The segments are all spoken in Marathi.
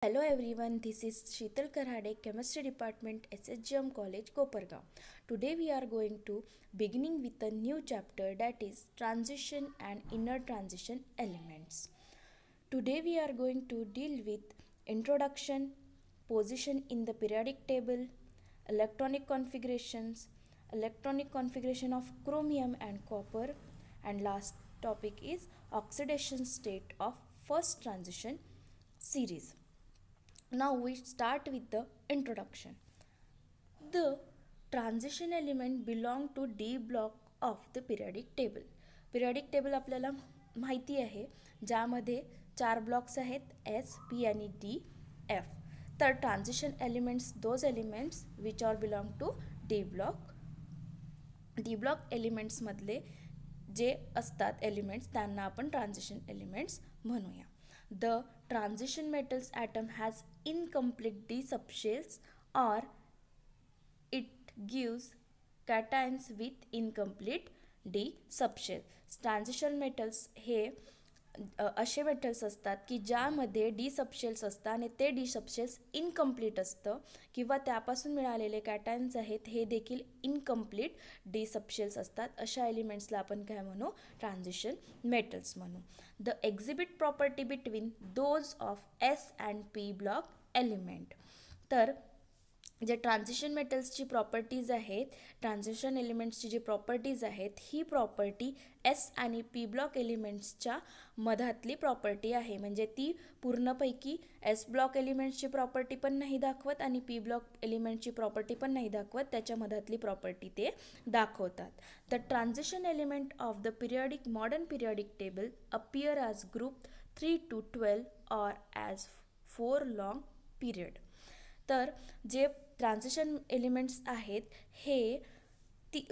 Hello everyone, this is Sheetal Karhade, Chemistry Department, SSGM College, Kopargaon. Today we are going to beginning with a new chapter, that is transition and inner transition elements. Today we are going to deal with introduction, position in the periodic table, electronic configurations, electronic configuration of chromium and copper, and last topic is oxidation state of first transition series. Now we start with the introduction. The transition element belong to D block of the periodic table. Periodic table आपल्याला माहिती आहे, ज्यामध्ये 4 ब्लॉक्स आहेत S, P आणि D, F. तर transition elements those elements which are belong to D block. D block एलिमेंट्समधले जे असतात एलिमेंट्स त्यांना आपण ट्रान्झिशन एलिमेंट्स म्हणूया. The transition metals atom has incomplete d subshells or it gives cations with incomplete d subshell. Transition metals हे असे मेटल्स असतात की ज्यामध्ये डी सबशेल्स असतात आणि ते डी सबशेल्स इनकम्प्लीट असतं किंवा त्यापासून मिळालेले कॅटायन्स आहेत हे देखील इनकम्प्लीट डी सबशेल्स असतात. अशा एलिमेंट्सला आपण काय म्हणू? ट्रान्झिशन मेटल्स म्हणू. The exhibit property between those of S and P block element. तर जे ट्रान्झिशन मेटल्सची प्रॉपर्टीज आहेत, ट्रान्झिशन एलिमेंट्सची जी प्रॉपर्टीज आहेत, ही प्रॉपर्टी एस आणि पी ब्लॉक एलिमेंट्सच्या मधातली प्रॉपर्टी आहे. म्हणजे ती पूर्णपैकी एस ब्लॉक एलिमेंट्सची प्रॉपर्टी पण नाही दाखवत आणि पी ब्लॉक एलिमेंटची प्रॉपर्टी पण नाही दाखवत, त्याच्या मधातली प्रॉपर्टी ते दाखवतात. The transition element of the periodic modern periodic table appear as group 3 to 12 or as 4 long period. तर जे ट्रान्झिशन एलिमेंट्स आहेत हे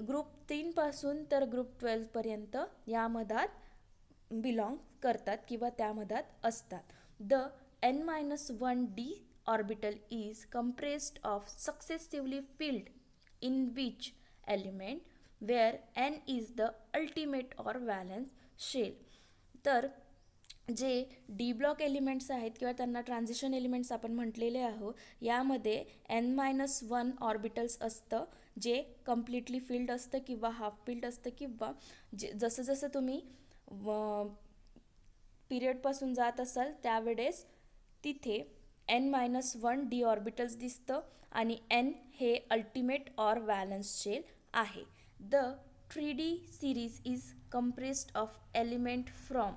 ग्रुप 3 पासून तर ग्रुप 12पर्यंत या मधात बिलॉंग करतात किंवा त्या मधात असतात. The n-1d orbital is compressed of successively filled in which element where n is the ultimate or valence shell. तर जे डी ब्लॉक एलिमेंट्स आहेत किंवा त्यांना ट्रान्झिशन एलिमेंट्स आपण म्हटलेले आहोत, यामध्ये n-1 ऑर्बिटल्स असतं जे कम्प्लिटली फिल्ड असतं किंवा हाफ फिल्ड असतं किंवा जसं जसं तुम्ही पिरियडपासून जात असाल त्यावेळेस तिथे n-1 डी ऑर्बिटल्स दिसतं आणि n हे अल्टिमेट ऑर व्हॅलन्स शेल आहे. The 3D series is compressed of element from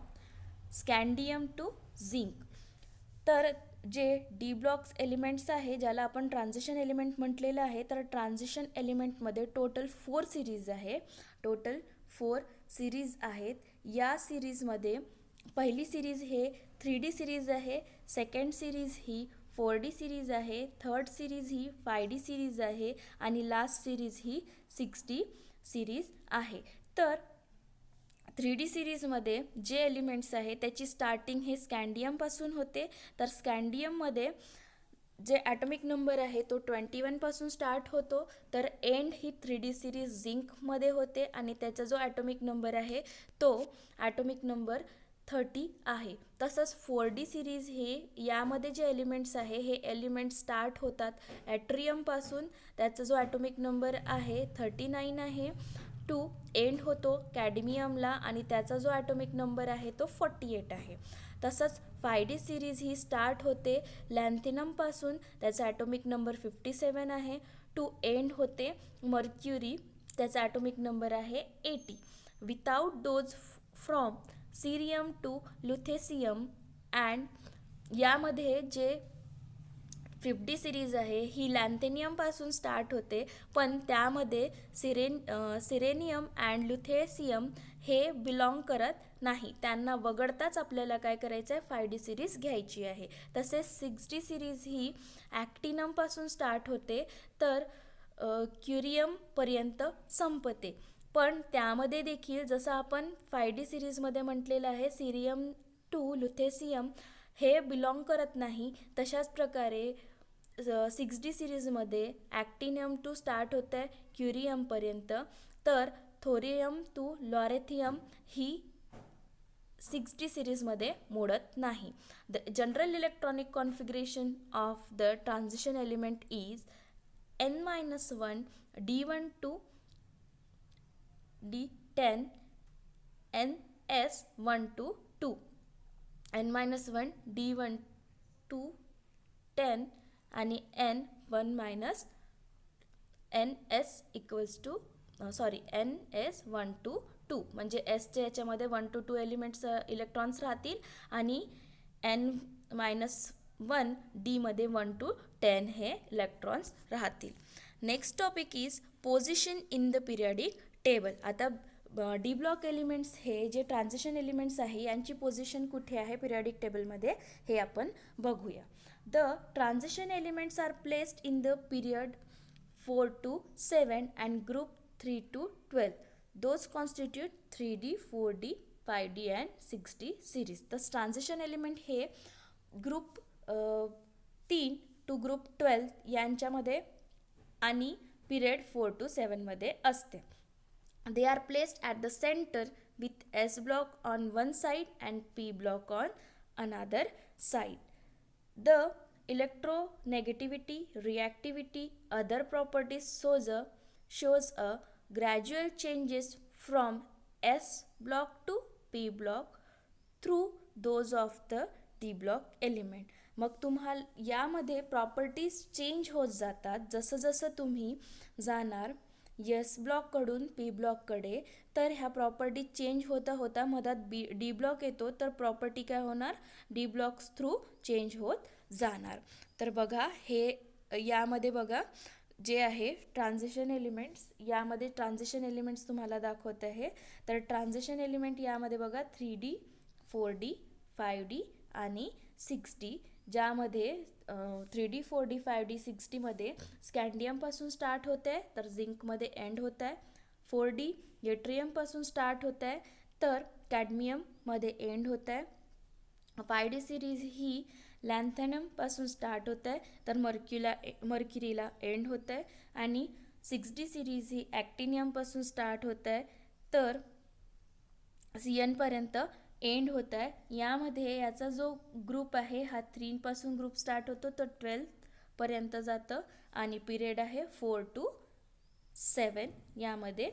scandium to zinc. तर जे डी ब्लॉक्स एलिमेंट्स आहे ज्याला आपण ट्रान्झिशन एलिमेंट म्हटलेलं आहे, तर ट्रान्झिशन एलिमेंटमध्ये टोटल 4 सिरीज आहे. टोटल 4 सिरीज आहेत. या सिरीजमध्ये पहिली सिरीज हे 3D सिरीज आहे, सेकंड सिरीज ही 4D सिरीज आहे, थर्ड सिरीज ही 5D सिरीज आहे आणि लास्ट सिरीज ही 6D सिरीज आहे. तर 3D सिरीजमध्ये जे एलिमेंट्स आहे त्याची स्टार्टिंग हे स्कॅन्डियमपासून होते. तर स्कॅन्डियममध्ये जे ॲटॉमिक नंबर आहे तो 21 पासून स्टार्ट होतो. तर एंड ही 3D सिरीज झिंकमध्ये होते आणि त्याचा जो ॲटॉमिक नंबर आहे तो ॲटॉमिक नंबर 30 आहे. तसंच 4D सिरीज हे यामध्ये जे एलिमेंट्स आहे हे एलिमेंट स्टार्ट होतात ॲट्रियमपासून, त्याचा जो ॲटॉमिक नंबर आहे 39 आहे, टू एंड होतो कॅडमियमला आणि त्याचा जो ॲटॉमिक नंबर आहे तो 48 आहे. तसंच 5D सिरीज ही स्टार्ट होते लॅन्थिनमपासून, त्याचा ॲटॉमिक नंबर 57 आहे, टू एंड होते मर्क्युरी, त्याचा ॲटॉमिक नंबर आहे 80. Without those from cerium to lutetium and यामध्ये जे 50 सिरीज आहे ही लॅन्थेनियमपासून स्टार्ट होते, पण त्यामध्ये सिरेनियम अँड लुथेसियम हे बिलॉंग करत नाही. त्यांना वगळताच आपल्याला काय करायचं आहे? 5D सिरीज घ्यायची आहे. तसेच 6D सिरीज ही ॲक्टिनमपासून स्टार्ट होते तर क्युरियमपर्यंत संपते. पण त्यामध्ये देखील जसं आपण 5D सिरीजमध्ये म्हटलेलं आहे सिरियम टू लुथेसियम हे बिलॉंग करत नाही, तशाच प्रकारे 6D सिरीजमध्ये ॲक्टिनियम टू स्टार्ट होतं आहे क्युरियमपर्यंत, तर थोरियम टू लॉरेथियम ही 60 सिरीजमध्ये मोडत नाही. The general electronic configuration of the transition element is n-1 d1 to d10 ns1 to 2 n-1 d1 to 10 आणि n1 minus ns equals to ns1 to 2 म्हणजे एसच्या याच्यामध्ये 1 to 2 एलिमेंट्स इलेक्ट्रॉन्स राहतील आणि n-1 डीमध्ये 1 to 10 हे इलेक्ट्रॉन्स राहतील. Next topic is position in the periodic table. आता डी ब्लॉक एलिमेंट्स हे जे ट्रान्झिशन एलिमेंट्स आहे यांची पोझिशन कुठे आहे पिरियडिक टेबलमध्ये हे आपण बघूया. The transition elements are placed in the period 4 to 7 and group 3 to 12. Those constitute 3D, 4D, 5D and 6D series. The transition element हे ग्रुप 3 to ग्रुप 12 यांच्यामध्ये आणि पिरियड 4 to 7 मध्ये असते. They are placed at the center with S block on one side and P block on another side. The electronegativity, reactivity, other properties shows a gradual changes from S block to P block through those of the D block element. मग तुम्हाला यामध्ये प्रॉपर्टीज चेंज होत जातात जसं जसं तुम्ही जाणार एस ब्लॉककडून पी ब्लॉककडे, तर ह्या प्रॉपर्टी चेंज होता होता मधात डी ब्लॉक येतो, तर प्रॉपर्टी काय होणार डी ब्लॉक्स थ्रू चेंज होत जाणार. तर बघा हे यामध्ये बघा जे आहे ट्रान्झिशन एलिमेंट्स, यामध्ये ट्रान्झिशन एलिमेंट्स तुम्हाला दाखवत आहे. तर ट्रान्झिशन एलिमेंट यामध्ये बघा 3D, 4D, 5D आणि 6D, ज्यामध्ये 3D, 4D, 5D, 6Dमध्ये स्कॅन्डियमपासून स्टार्ट होत आहे तर झिंकमध्ये एंड होत आहे. 4D येट्रियमपासून स्टार्ट होत आहे तर कॅडमियममध्ये एंड होत आहे. 5D सिरीज ही लॅन्थॅनमपासून स्टार्ट होत आहे तर मर्क्युरीला एंड होत आहे. आणि 6D सिरीज ही ॲक्टिनियमपासून स्टार्ट होत आहे तर CN पर्यंत एंड होत आहे. यामध्ये याचा जो ग्रुप आहे हा 3 पासून ग्रुप स्टार्ट होतो तर 12 पर्यंत जातं आणि पिरियड आहे 4 to 7. यामध्ये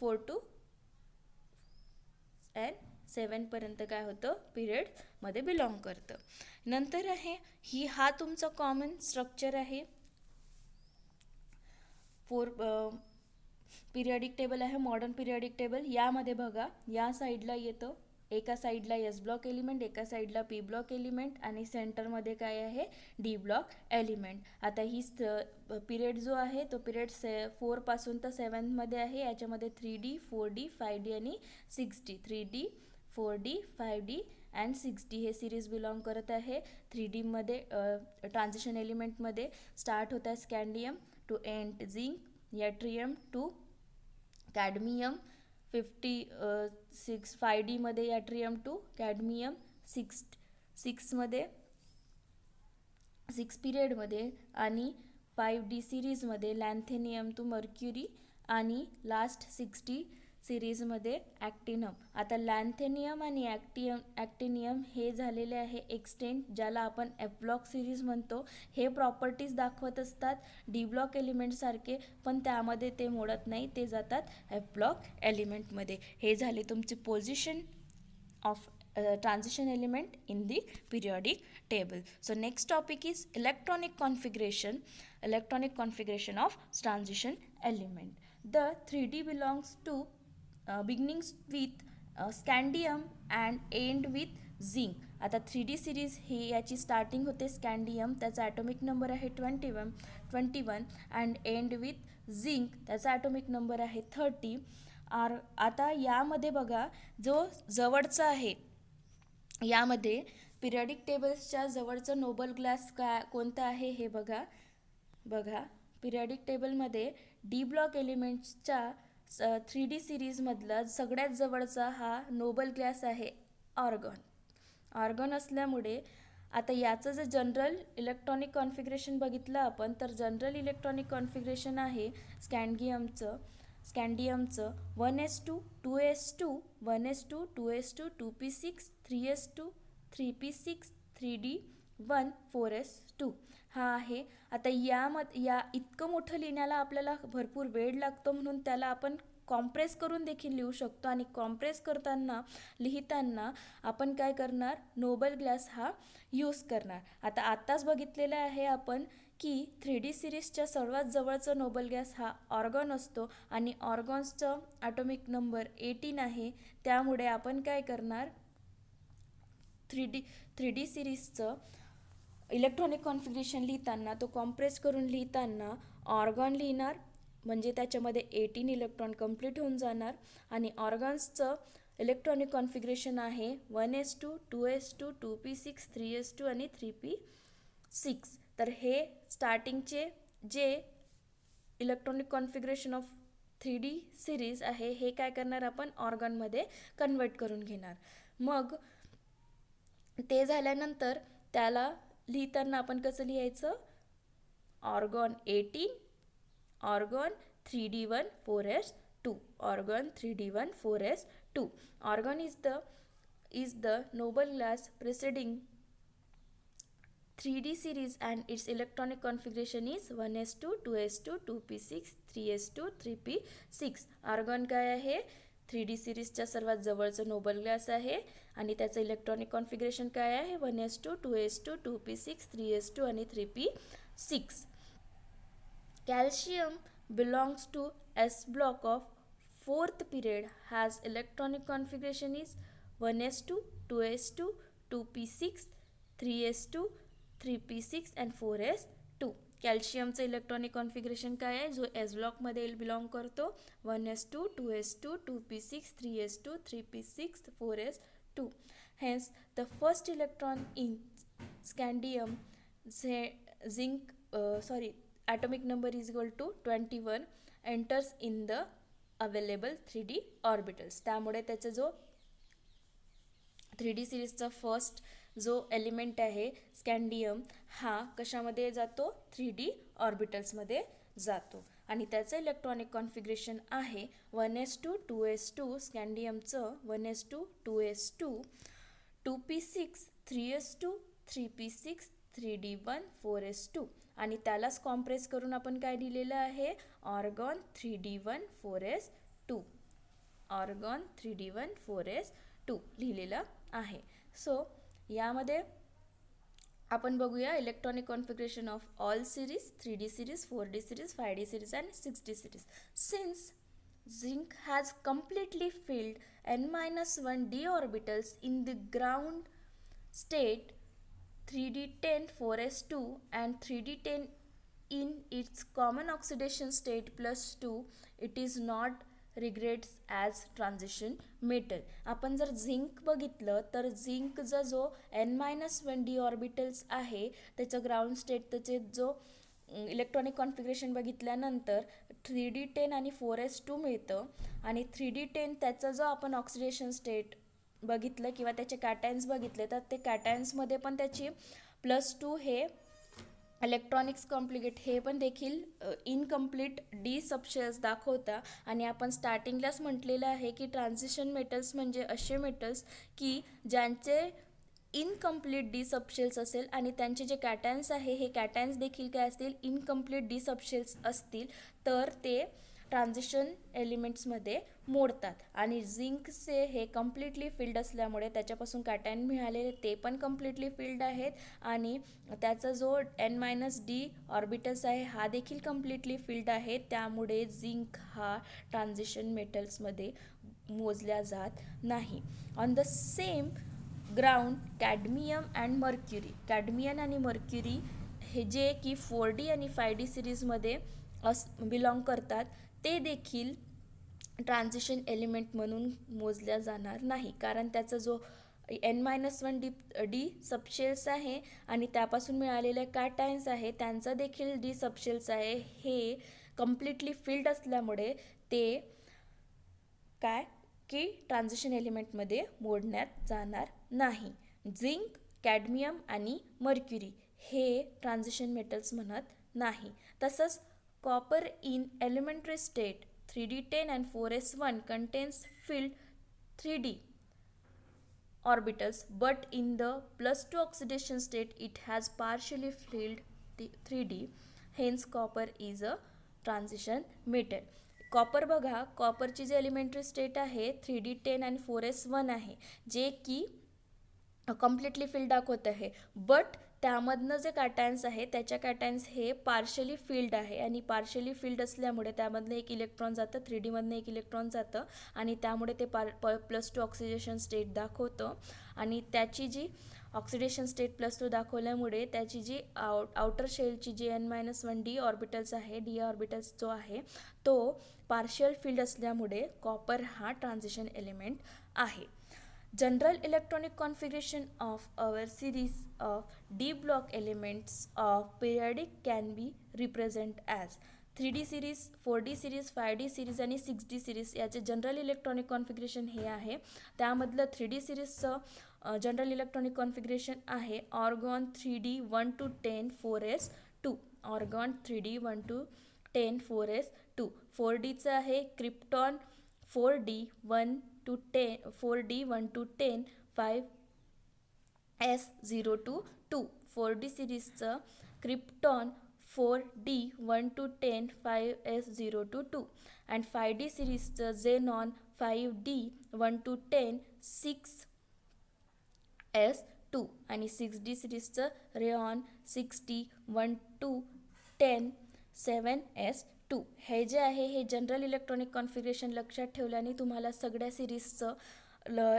4 to 7 पर्यंत काय होतं पिरियडमध्ये बिलॉंग करतं. नंतर आहे हा तुमचा कॉमन स्ट्रक्चर आहे. पिरियडिक टेबल आहे मॉडर्न पिरियडिक टेबल. यामध्ये बघा या साईडला येतं, एका साईडला एस ब्लॉक एलिमेंट, एका साईडला पी ब्लॉक एलिमेंट आणि सेंटरमध्ये काय आहे डी ब्लॉक एलिमेंट. आता ही पिरियड जो आहे तो पिरियड 4 पासून तर 7मध्ये आहे. याच्यामध्ये 3D, 4D, 5D आणि 6D. 3D, 4D, 5D and 6D हे सिरीज बिलॉंग करत आहे. 3Dमध्ये ट्रान्झिशन एलिमेंटमध्ये स्टार्ट होत आहे scandium to end zinc, yttrium to cadmium, 5Dमध्ये यट्रियम टू कॅडमियम, 6मध्ये 6 पिरियडमध्ये आणि 5D सिरीजमध्ये लॅन्थेनियम टू मर्क्युरी आणि लास्ट 6D सिरीजमध्ये ॲक्टिनम. आता लॅन्थेनियम आणि ॲक्टिनियम हे झालेले आहे एक्सटेंट, ज्याला आपण एफ ब्लॉक सिरीज म्हणतो. हे प्रॉपर्टीज दाखवत असतात डी ब्लॉक एलिमेंटसारखे, पण त्यामध्ये ते मोडत नाही, ते जातात एफ ब्लॉक एलिमेंटमध्ये. हे झाले तुमची position of transition element in the periodic table. So next topic is electronic configuration of transition element. The 3D belongs to beginnings with scandium and end with zinc. आता 3D सिरीज ही याची स्टार्टिंग होते स्कॅन्डियम, त्याचा ॲटॉमिक नंबर आहे 21 अँड एंड विथ झिंक, त्याचा ॲटॉमिक नंबर आहे 30. आता यामध्ये बघा जो जवळचा आहे, यामध्ये पिरियडिक टेबल्सच्या जवळचं नोबल ग्लास कोणता आहे हे बघा. पिरियडिक टेबलमध्ये डी ब्लॉक एलिमेंट्सच्या 3D सिरीजमधला सगळ्यात जवळचा हा नोबल गॅस आहे ऑर्गॉन असल्यामुळे आता याचं जर जनरल इलेक्ट्रॉनिक कॉन्फिगरेशन बघितलं आपण तर जनरल इलेक्ट्रॉनिक कॉन्फिगरेशन आहे स्कॅन्डियमचं स्कॅन्डियमचं 1s2 2s2 1s2 2s2 2p6 3s2 3p6 3d1 4s2 हा आहे. आता या इतकं मोठं लिहिण्याला आपल्याला भरपूर वेळ लागतो, म्हणून त्याला आपण कॉम्प्रेस करून देखील लिहू शकतो. आणि कॉम्प्रेस करताना लिहिताना आपण काय करणार, नोबल गॅस हा यूज करणार. आत्ताच बघितलेलं आहे आपण की 3D सिरीजच्या सर्वात जवळचं नोबल गॅस हा ऑर्गॉन असतो आणि ऑर्गॉन्सचं ॲटॉमिक नंबर 18 आहे. त्यामुळे आपण काय करणार, 3D सिरीजचं इलेक्ट्रॉनिक कॉन्फिगरेशन लिहिताना तो कॉम्प्रेस करून लिहिताना ऑर्गॉन लिहिणार, म्हणजे त्याच्यामध्ये 18 इलेक्ट्रॉन कंप्लीट होऊन जाणार. आणि ऑर्गॉन्सचं इलेक्ट्रॉनिक कॉन्फिगरेशन आहे 1s2 2s2 2p6 3s2 आणि 3p6. तर हे स्टार्टिंगचे जे electronic configuration of 3D series आहे हे काय करणार, आपण ऑर्गॉनमध्ये कन्वर्ट करून घेणार. मग ते झाल्यानंतर त्याला लिहिताना आपण कसं लिहायचं, argon 18 argon 3d1 4s2 argon 3d1 4s2. Argon is the noble gas preceding 3D series and its electronic configuration is 1s2 2s2 2p6 3s2 3p6. Argon काय आहे, 3D सिरीजच्या सर्वात जवळचं नोबल गॅस आहे आणि त्याचं इलेक्ट्रॉनिक कॉन्फिगरेशन काय आहे, 1s2 2s2 2p6 3s2 आणि 3p6. Calcium belongs to S block of 4th period, has electronic configuration is 1s2 2s2 2p6 3s2 3p6 and 4s2. कॅल्शियमचं इलेक्ट्रॉनिक कॉन्फिगरेशन काय आहे, जो एस ब्लॉकमध्ये बिलॉंग करतो, 1s2 2s2 2p6 3s2 3p6 4s2. Hence the first electron in scandium zinc atomic number is equal to 21 enters in the available 3D orbitals. त्यामुळे त्याचा जो 3D सिरीजचा फर्स्ट जो एलिमेंट आहे स्कॅन्डियम हा कशामध्ये जातो, 3D ऑर्बिटल्समध्ये जातो. आणि त्याचं इलेक्ट्रॉनिक कॉन्फिगरेशन आहे 1s2 2s2 स्कॅन्डियमचं 1s2 2s2 2p6 3s2 3p6 3d1 4s2. आणि त्यालाच कॉम्प्रेस करून आपण काय लिहिलेलं आहे, argon 3d1 4s2 argon 3d1 4s2 लिहिलेलं आहे. सो यामध्ये आपण बघूया electronic configuration of all series, 3D series 4D series 5D series and 6D series. Since zinc has completely filled n-1 d orbitals in the ground state 3d10 4s2 and 3d10 in its common oxidation state plus 2, it is not regrets as transition metal. आपण जर झिंक बघितलं तर झिंकचा जो n-1 d ऑर्बिटल्स आहे त्याचं ग्राउंड स्टेट, त्याचे जो इलेक्ट्रॉनिक कॉन्फिगरेशन बघितल्यानंतर 3d10 आणि 4s2 मिळतं. आणि 3d10 त्याचा जो आपण ऑक्सिडेशन स्टेट बघितलं किंवा त्याचे कॅटायन्स बघितले तर ते कॅटायन्समध्ये पण त्याची +2 हे इलेक्ट्रॉनिक्स कॉम्प्लिकेट हे पण देखील इनकम्प्लीट डी सबशेल्स दाखवता. आणि आपण स्टार्टिंगलाच म्हटलेलं आहे की ट्रान्झिशन मेटल्स म्हणजे असे मेटल्स की ज्यांचे इनकम्प्लीट डी सबशेल्स असेल आणि त्यांचे जे कॅटायन्स आहे हे कॅटायन्स देखील काय असतील, इनकम्प्लीट डी सबशेल्स असतील तर ते ट्रान्झिशन एलिमेंट्समध्ये मोडतात. आणि झिंकचे हे कम्प्लिटली फिल्ड असल्यामुळे त्याच्यापासून कॅटायन मिळालेले ते पण कम्प्लिटली फिल्ड आहेत आणि त्याचा जो n-d ऑर्बिटल्स आहे हा देखील कम्प्लिटली फिल्ड आहे. त्यामुळे झिंक हा ट्रान्झिशन मेटल्समध्ये मोजल्या जात नाही. On the same ground cadmium and mercury, cadmium आणि मर्क्युरी हे जे की 4D आणि 5D सिरीजमध्ये बिलॉंग करतात ते देखील ट्रान्झिशन एलिमेंट म्हणून मोजल्या जाणार नाही, कारण त्याचा जो n-1 डी सबशेल्स आहे आणि त्यापासून मिळालेले कॅटायन्स आहे त्यांचा देखील डी सबशेल्स आहे हे कम्प्लिटली फिल्ड असल्यामुळे ते काय की ट्रान्झिशन एलिमेंटमध्ये मोडण्यात जाणार नाही. झिंक, कॅडमियम आणि मर्क्युरी हे ट्रान्झिशन मेटल्स म्हणत नाही. तसंच copper in elementary state 3d10 and 4s1 contains filled 3d orbitals, but in the plus 2 oxidation state it has partially filled 3d. Hence copper is a transition metal. Copper बघा, कॉपरची जी एलिमेंटरी स्टेट आहे 3d10 आणि 4s1 आहे, जे की कम्प्लिटली फिल्ड दाखवत आहे, बट त्यामधनं जे कॅटायन्स आहे त्याच्या कॅटायन्स हे पार्शली फिल्ड आहे आणि पार्शली फिल्ड असल्यामुळे त्यामधनं एक इलेक्ट्रॉन जातं, 3Dमधनं एक इलेक्ट्रॉन जातं आणि त्यामुळे ते +2 ऑक्सिडेशन स्टेट दाखवतं. आणि त्याची जी ऑक्सिडेशन स्टेट +2 दाखवल्यामुळे त्याची जी आउटर शेलची जी n-1d ऑर्बिटल्स आहे, डी ऑर्बिटल्स जो आहे तो पार्शियल फील्ड असल्यामुळे कॉपर हा ट्रान्झिशन एलिमेंट आहे. General electronic configuration of our series of d block elements of periodic can be represented as 3d series, 4d series, 5d series आणि 6d series. याचे जनरल इलेक्ट्रॉनिक कॉन्फिगरेशन हे आहे. त्यामधलं 3d सिरीजचं जनरल इलेक्ट्रॉनिक कॉन्फिगरेशन आहे argon 3d 1 to 10 4s2, argon 3d 1 to 10 4s2. 4dचं आहे krypton 4d 1 to 10 4d 1 to 10 5s0 to 2. 4d सिरीजचं krypton 4d 1 to 10 5s0 to 2 and 5d सिरीजचं झेनॉन 5d 1 to 10 6s2 आणि 6d सिरीजचं rayon 6d 1 to 10 7s2. हे जे आहे हे जनरल इलेक्ट्रॉनिक कॉन्फिगरेशन लक्षात ठेवल्याने तुम्हाला सगळ्या सिरीजचं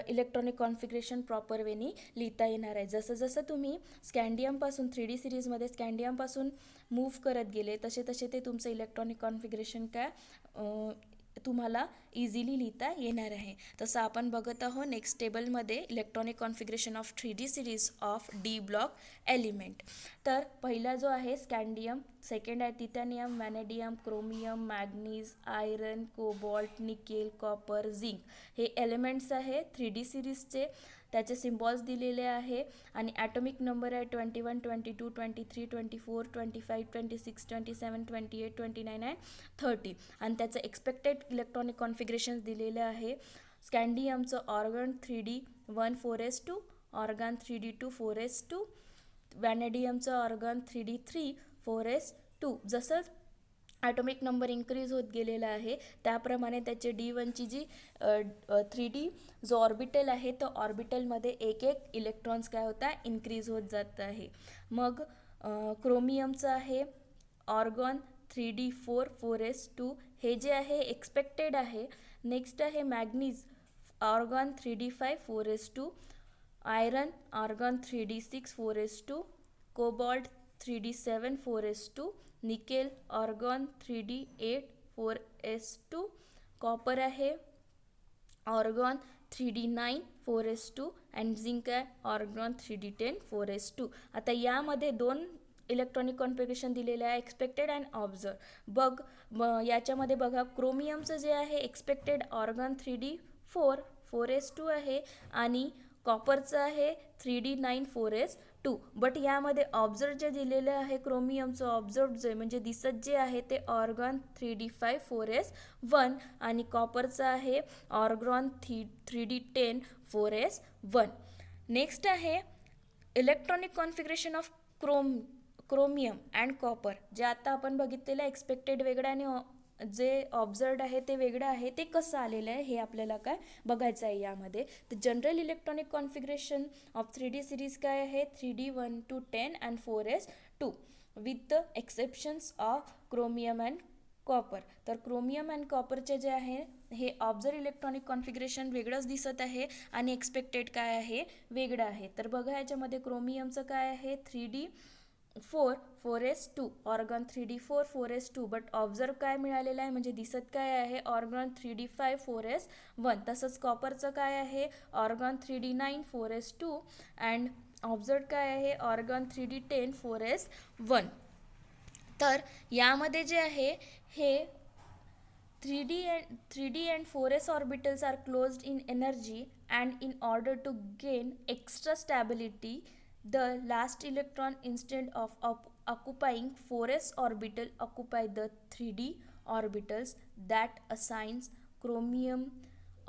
इलेक्ट्रॉनिक कॉन्फिगरेशन प्रॉपर वेनी लिहिता येणार आहे. जसं जसं तुम्ही स्कॅन्डियमपासून 3D सिरीजमध्ये स्कॅन्डियमपासून मूव्ह करत गेले तसे तसे ते तुमचं इलेक्ट्रॉनिक कॉन्फिगरेशन काय तुम्हाला इझिली लिहिता येणार आहे. तसं आपण बघत आहोत नेक्स्ट टेबलमध्ये electronic configuration of 3D series of D block element. तर पहिला जो आहे स्कॅन्डियम, सेकंड आहे titanium, vanadium, chromium, manganese, iron, cobalt, nickel, copper, zinc हे एलिमेंट्स आहे 3D सिरीजचे. त्याचे सिम्बॉल्स दिलेले आहे आणि ॲटॉमिक नंबर आहे 21 22 23 24 25 26 27 28 29 अँड 30 आणि त्याचं एक्सपेक्टेड इलेक्ट्रॉनिक कॉन्फिगरेशन दिलेलं आहे. स्कॅन्डियमचं argon 3d 1 4s2, argon 3d 2 4s2, व्हॅनेडियमचं ऑर्गन 3d 3 4s2. जसं ॲटॉमिक नंबर इन्क्रीज होत गेलेला आहे त्याप्रमाणे त्याचे D1ची जी 3D जो ऑर्बिटल आहे तो ऑर्बिटलमध्ये एक एक इलेक्ट्रॉन्स काय होता इन्क्रीज होत जात आहे. मग क्रोमियमचं आहे ऑर्गॉन 3d 4 4s2 हे जे आहे एक्सपेक्टेड आहे. नेक्स्ट आहे manganese argon 3d 5 4s2, iron argon 3d 6 4s2, cobalt 3d 7 4s2, nickel argon 3d 8 4s2, copper आहे argon 3d 9 4s2 and zinc आहे ऑर्गॉन 3d 10 4s2. आता यामध्ये दोन इलेक्ट्रॉनिक कॉन्फिगरेशन दिलेले आहे एक्सपेक्टेड अँड ऑब्झर्व. याच्यामध्ये बघा क्रोमियमचं जे आहे एक्सपेक्टेड ऑर्गॉन 3d 4 4s2 आहे आणि कॉपरचं आहे 3d 9 4s2. बट यामध्ये ऑब्झर्व जे दिलेलं आहे क्रोमियमचं ऑब्झर्व जे म्हणजे दिसत जे आहे ते ऑर्गॉन 3d 5 4s1 आणि कॉपरचं आहे ऑर्गॉन 3d 10 4s1. नेक्स्ट आहे electronic configuration of chromium and copper. जे आता आपण बघितलेलं एक्सपेक्टेड वेगळं आणि जे ऑब्झर्वड आहे ते वेगळं आहे. ते कसं आलेलं आहे हे आपल्याला काय बघायचं आहे यामध्ये. तर general electronic configuration of 3D series काय आहे 3d 1 to 10 and 4s2 with the exceptions of chromium and copper. तर क्रोमियम अँड कॉपरचे जे आहे हे ऑब्झर्व इलेक्ट्रॉनिक कॉन्फिगरेशन वेगळंच दिसत आहे आणि एक्सपेक्टेड काय आहे वेगळं आहे. तर बघा याच्यामध्ये क्रोमियमचं काय आहे 3d 4 4s2, argon 3d 4 4s2 but observe काय मिळालेलं आहे म्हणजे दिसत काय आहे ऑर्गॉन 3d 5 4s1. तसंच कॉपरचं काय आहे argon 3d 9 4s2 and observe काय आहे ऑर्गॉन 3d 10 4s1. तर यामध्ये जे आहे हे 3d and 4s orbitals are closed in energy and in order to gain extra stability the last electron instead of occupying 4s orbital occupy the 3d orbitals that assigns chromium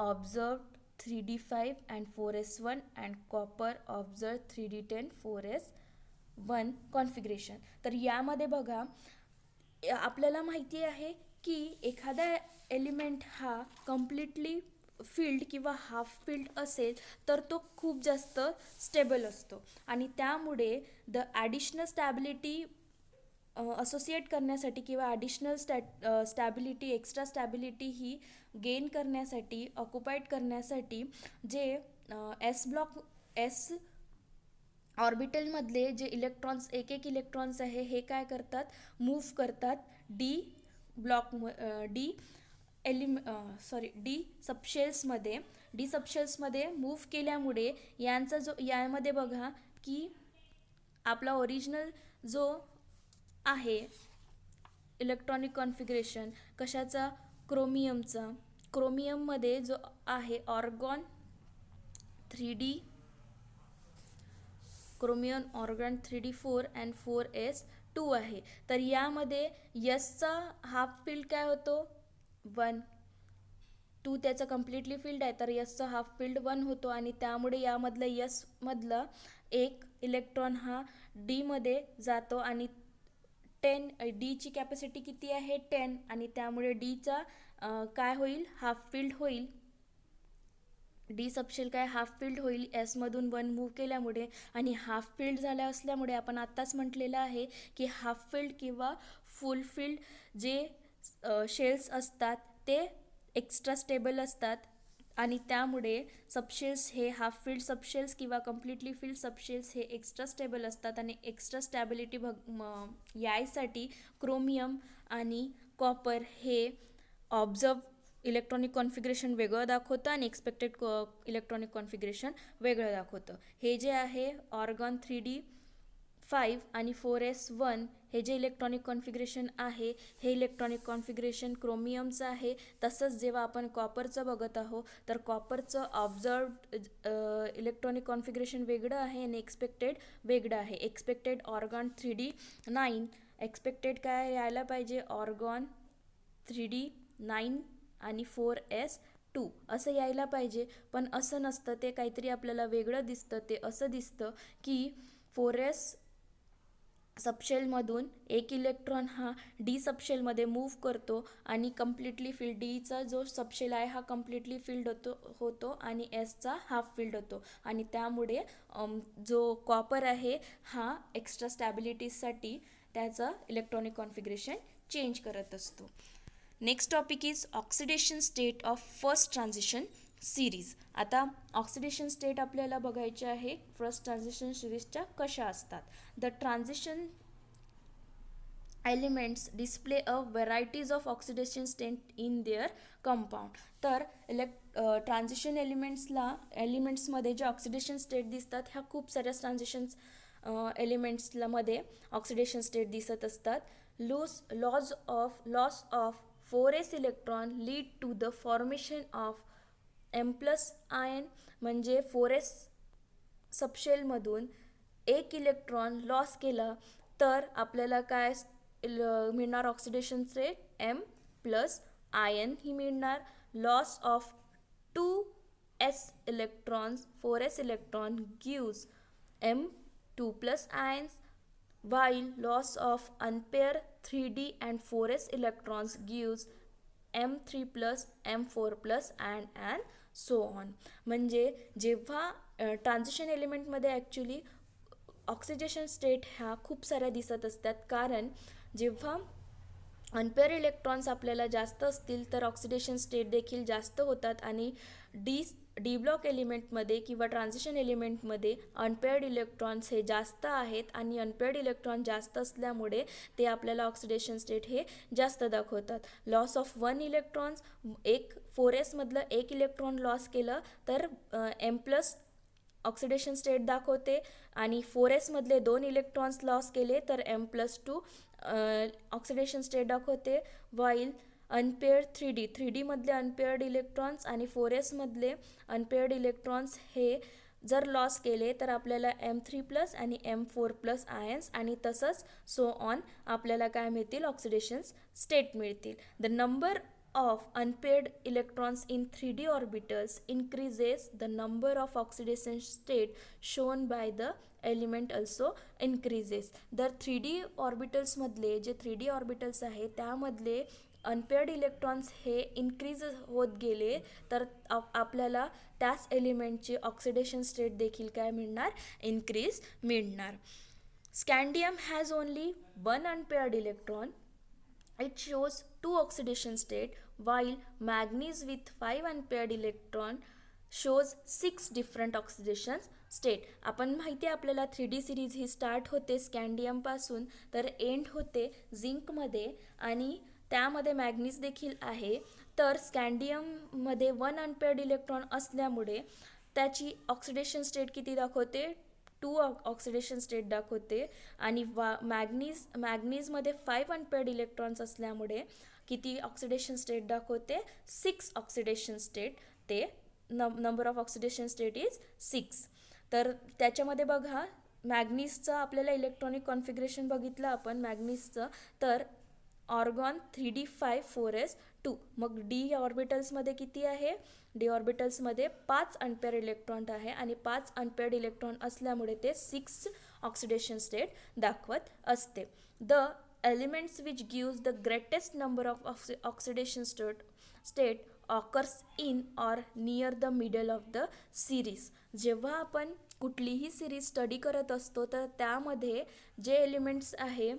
observed 3d5 and 4s1 and copper observed 3d10 4s1 configuration. तर यामध्ये बघा आपल्याला माहिती आहे की एखादा एलिमेंट हा कम्प्लिटली फिल्ड किंवा हाफ फिल्ड असेल तर तो खूप जास्त स्टेबल असतो आणि त्यामुळे द ॲडिशनल स्टॅबिलिटी असोसिएट करण्यासाठी किंवा ॲडिशनल स्टॅबिलिटी एक्स्ट्रा स्टॅबिलिटी ही गेन करण्यासाठी ऑक्युपाईड करण्यासाठी जे एस ऑर्बिटलमधले जे इलेक्ट्रॉन्स एक इलेक्ट्रॉन्स आहे हे काय करतात मूव्ह करतात डी सबशेल्समध्ये मूव्ह केल्यामुळे यांचा जो यामध्ये बघा की आपला ओरिजिनल जो आहे इलेक्ट्रॉनिक कॉन्फिगरेशन कशाचा क्रोमियममध्ये जो आहे ऑर्गॉन 3d4 and 4s2 आहे. तर यामध्ये यसचा हाफ फिल्ड काय होतो 1, 2 त्याचा कम्प्लिटली फिल्ड आहे तर यसचा हाफ फिल्ड 1 होतो आणि त्यामुळे यामधलं यस मधलं एक इलेक्ट्रॉन हा डी मध्ये जातो आणि 10 डीची कॅपॅसिटी किती आहे 10 आणि त्यामुळे डीचा काय होईल हाफ फिल्ड होईल डी सबशेल काय हाफ फिल्ड होईल एसमधून 1 मूव्ह केल्यामुळे आणि हाफ फिल्ड झाल्या असल्यामुळे आपण आत्ताच म्हटलेलं आहे की हाफ फिल्ड किंवा फुल फिल्ड जे शेल्स असतात ते एक्स्ट्रा स्टेबल असतात आणि त्यामुळे सबशेल्स हे हाफ फिल्ड सबशेल्स किंवा कम्प्लिटली फिल्ड सबशेल्स हे एक्स्ट्रा स्टेबल असतात आणि एक्स्ट्रा स्टॅबिलिटी यायसाठी क्रोमियम आणि कॉपर हे ऑब्झर्व इलेक्ट्रॉनिक कॉन्फिगरेशन वेगळं दाखवतं आणि एक्सपेक्टेड इलेक्ट्रॉनिक कॉन्फिगरेशन वेगळं दाखवतं. हे जे आहे ऑर्गॉन 3d5 आणि 4s1 हे जे इलेक्ट्रॉनिक कॉन्फिगरेशन आहे हे इलेक्ट्रॉनिक कॉन्फिगरेशन क्रोमियमचं आहे. तसंच जेव्हा आपण कॉपरचं बघत आहोत तर कॉपरचं ऑब्झर्व्ड इलेक्ट्रॉनिक कॉन्फिगरेशन वेगळं आहे आणि एक्सपेक्टेड वेगळं आहे. एक्सपेक्टेड ऑर्गॉन 3d9 एक्सपेक्टेड काय यायला पाहिजे ऑर्गॉन 3d9 आणि 4s2 असं यायला पाहिजे पण असं नसतं ते काहीतरी आपल्याला वेगळं दिसतं. ते असं दिसतं की 4s सबशेलमधून एक इलेक्ट्रॉन हा डी सबशेलमध्ये मूव्ह करतो आणि कम्प्लिटली फिल्ड डीचा जो सबशेल आहे हा कम्प्लिटली फिल्ड होतो आणि एसचा हाफ फिल्ड होतो आणि त्यामुळे जो कॉपर आहे हा एक्स्ट्रा स्टॅबिलिटीसाठी त्याचा इलेक्ट्रॉनिक कॉन्फिगरेशन चेंज करत असतो. Next topic is oxidation state of first transition series. आता ऑक्सिडेशन स्टेट आपल्याला बघायचे आहे फर्स्ट ट्रान्झिशन सिरीजच्या कशा असतात. The transition elements display a varieties of oxidation state in their compound. तर ट्रान्झिशन एलिमेंट्समध्ये जे ऑक्सिडेशन स्टेट दिसतात ह्या खूप साऱ्या ट्रान्झिशन्स एलिमेंट्समध्ये ऑक्सिडेशन स्टेट दिसत असतात. Loss of 4s electron lead to the formation of M+ ion. म्हणजे 4s सबशेलमधून एक इलेक्ट्रॉन लॉस केला तर आपल्याला काय मिळणार ऑक्सिडेशन स्टेट M+ आयन ही मिळणार. Loss of 2s electrons 4s electron gives M2+ ions while loss of unpaired 3d and 4s electrons gives M3+, M4+ and so on. म्हणजे जेव्हा ट्रान्झिशन एलिमेंटमध्ये ॲक्च्युली ऑक्सिडेशन स्टेट ह्या खूप साऱ्या दिसत असतात कारण जेव्हा अनपेअर इलेक्ट्रॉन्स आपल्याला जास्त असतील तर ऑक्सिडेशन स्टेट देखील जास्त होतात आणि डी ब्लॉक एलिमेंटमध्ये किंवा ट्रान्झिशन एलिमेंटमध्ये अनपेअर्ड इलेक्ट्रॉन्स हे जास्त आहेत आणि अनपेअर्ड इलेक्ट्रॉन जास्त असल्यामुळे ते आपल्याला ऑक्सिडेशन स्टेट हे जास्त दाखवतात. लॉस ऑफ 1 इलेक्ट्रॉन्स 4s मधलं एक इलेक्ट्रॉन लॉस केलं तर M+ ऑक्सिडेशन स्टेट दाखवते आणि 4s मधले 2 इलेक्ट्रॉन्स लॉस केले तर M+2 ऑक्सिडेशन स्टेट दाखवते. वाईल अनपेअर्ड 3d मधले अनपेअर्ड इलेक्ट्रॉन्स आणि 4s मधले अनपेअर्ड इलेक्ट्रॉन्स हे जर लॉस केले तर आपल्याला M3+ आणि M4+ आयन्स आणि तसंच सो ऑन आपल्याला काय मिळतील, ऑक्सिडेशन स्टेट मिळतील. The number of unpaired electrons in 3D orbitals increases the number of oxidation state shown by the element also increases. तर 3D orbitals मधले जे 3D orbitals आहे त्यामधले अनपेअर्ड इलेक्ट्रॉन्स हे इन्क्रीज होत गेले तर आपल्याला त्याच एलिमेंटची ऑक्सिडेशन स्टेट देखील काय मिळणार, इन्क्रीज मिळणार. स्कँडियम has only 1 unpaired electron. It shows 2 oxidation state, while manganese with 5 unpaired electron shows 6 different oxidation state. आपण माहिती आहे आपल्याला 3D सिरीज ही स्टार्ट होते स्कँडियमपासून तर एंड होते झिंकमध्ये आणि त्यामध्ये मॅग्नीज देखील आहे. तर स्कँडियममध्ये 1 अनपेअर्ड इलेक्ट्रॉन असल्यामुळे त्याची ऑक्सिडेशन स्टेट किती दाखवते, 2 ऑक्सिडेशन स्टेट दाखवते आणि मॅग्नीजमध्ये 5 अनपेअर्ड इलेक्ट्रॉन्स असल्यामुळे किती ऑक्सिडेशन स्टेट दाखवते, 6 ऑक्सिडेशन स्टेट. ते number of oxidation state is 6. तर त्याच्यामध्ये बघा मॅग्नीजचं आपल्याला इलेक्ट्रॉनिक कॉन्फिगरेशन बघितलं आपण मॅग्नीजचं, तर ऑर्गॉन 3d5 4s2. मग डी ऑर्बिटल्समध्ये किती आहे, डी ऑर्बिटल्समध्ये 5 अनपेअर्ड इलेक्ट्रॉन आहे आणि 5 अनपेअर्ड इलेक्ट्रॉन असल्यामुळे ते 6 ऑक्सिडेशन स्टेट दाखवत असते. The elements which gives the greatest number of oxidation state occurs in or near the middle of the series. जेव्हा आपण कुठलीही सिरीज स्टडी करत असतो तर त्यामध्ये जे एलिमेंट्स आहे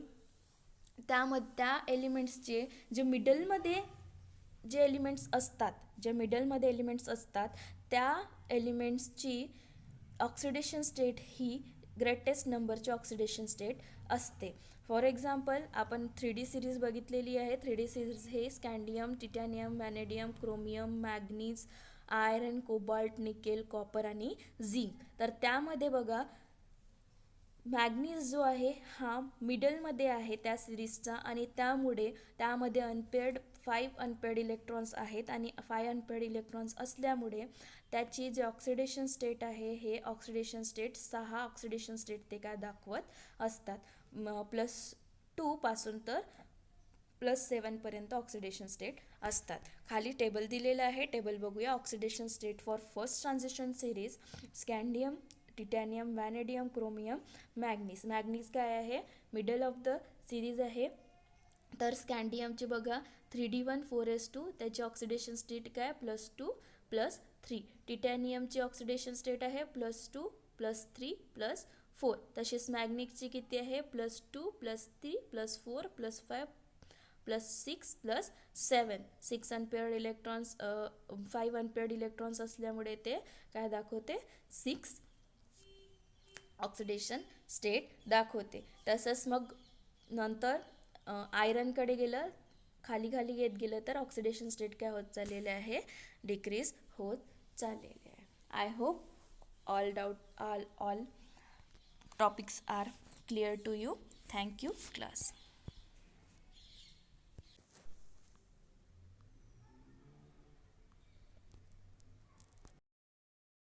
त्या एलिमेंट्सचे जे मिडलमध्ये एलिमेंट्स असतात त्या एलिमेंट्सची ऑक्सिडेशन स्टेट ही ग्रेटेस्ट नंबरची ऑक्सिडेशन स्टेट असते. फॉर एक्झाम्पल आपण 3D सिरीज बघितलेली आहे. 3D सिरीज हे scandium, titanium, vanadium, chromium, manganese, iron, cobalt, nickel, copper आणि झिंक. तर त्यामध्ये बघा मॅग्नीज जो आहे हा मिडलमध्ये आहे त्या सिरीजचा आणि त्यामुळे त्यामध्ये 5 अनपेअर्ड इलेक्ट्रॉन्स आहेत आणि 5 अनपेअर्ड इलेक्ट्रॉन्स असल्यामुळे त्याची जे ऑक्सिडेशन स्टेट आहे हे ऑक्सिडेशन स्टेट 6 ऑक्सिडेशन स्टेट ते काय दाखवत असतात. +2 पासून तर +7 ऑक्सिडेशन स्टेट असतात. खाली टेबल दिलेलं आहे, टेबल बघूया. Oxidation state for first transition series scandium, titanium, vanadium, chromium, manganese काय आहे, मिडल ऑफ द सिरीज आहे. तर स्कँडियमची बघा 3d1 4s2 त्याची ऑक्सिडेशन स्टेट काय, +2 +3. टिटॅनियमची ऑक्सिडेशन स्टेट आहे +2 +3 +4. तसेच मॅग्नीजची किती आहे, +2 +3 +4 +5 +6 +7. 6 अनपेअर्ड इलेक्ट्रॉन्स 5 अनपेअर्ड इलेक्ट्रॉन्स असल्यामुळे ते काय दाखवते, 6 ऑक्सिडेशन स्टेट दाखवते. तसंच मग नंतर आयरनकडे गेलं, खाली येत गेलं तर ऑक्सिडेशन स्टेट काय होत चाललेले आहे, डिक्रीज होत चाललेले आहे. I hope all topics are clear to you. Thank you class.